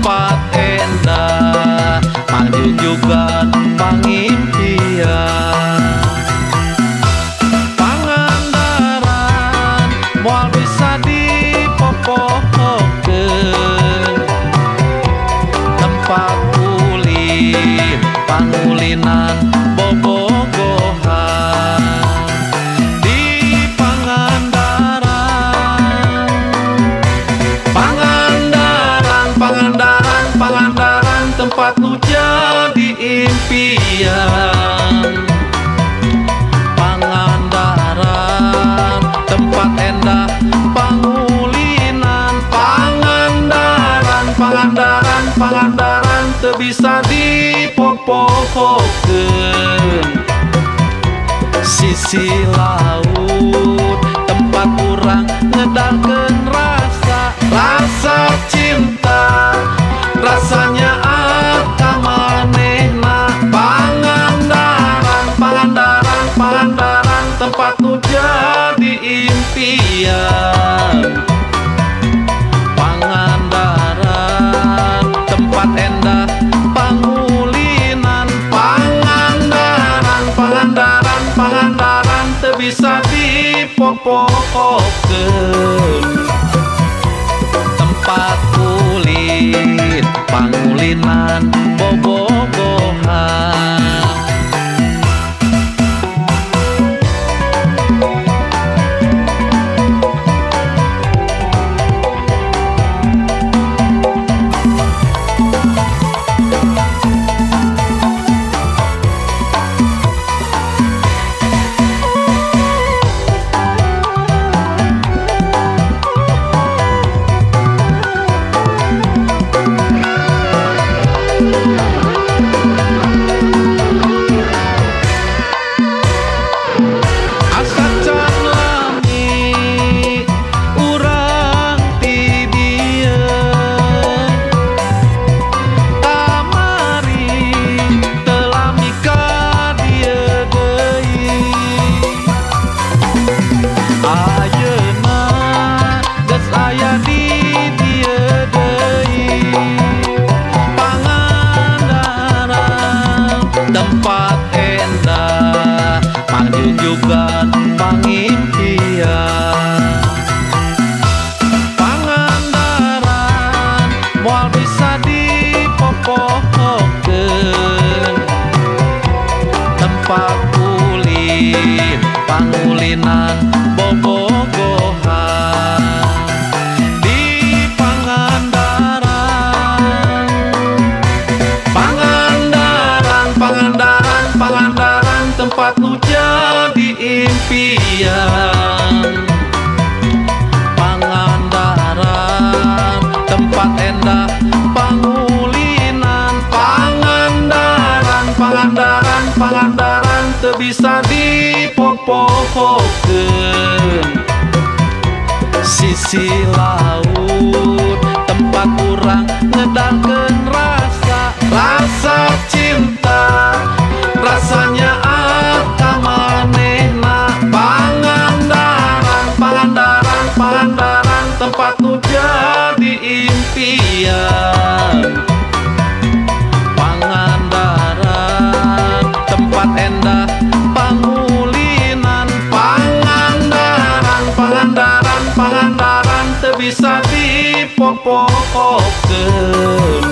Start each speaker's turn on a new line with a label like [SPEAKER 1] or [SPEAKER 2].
[SPEAKER 1] tempat endah, panjunjugan pangimpian. Pangandaran moal bisa dipopohokeun, tempat ulin pangulinan bobogohan. Di Pangandaran, Pangandaran, Pangandaran, Pangandaran, tempat nu jadi impian. Pangandaran, tempat endah pangulinan. Pangandaran, Pangandaran, Pangandaran, teu bisa dipopohokeun. Sisi laut, tempat urang ngedalkeun rasa cinta, rasanya ka manehna. Pangandaran, Pangandaran, Pangandaran, tempat nu jadi impian. Pangandaran, tempat endah pangulinan. Pangandaran, Pangandaran, Pangandaran, teu bisa dipopohokeun. Tempat ulin pangulinan bobogohan. Tempat endah panjunjugan pangimpian. Pangandaran moal bisa dipopohokeun, tempat ulin pangulinan bobogohan. Di Pangandaran, Pangandaran, Pangandaran, Pangandaran, tempat nu jadi impian. Pangandaran, tempat endah pangulinan. Pangandaran, Pangandaran, Pangandaran, teu bisa dipopohokeun. Sisi laut, tempat urang ngedalkeun rasa cinta, rasanya ka manehna. Pangandaran, Pangandaran, Pangandaran, tempat nu jadi impian. Pangandaran, tempat endah pangulinan. Pangandaran, Pangandaran, Pangandaran, teu bisa dipopohokeun.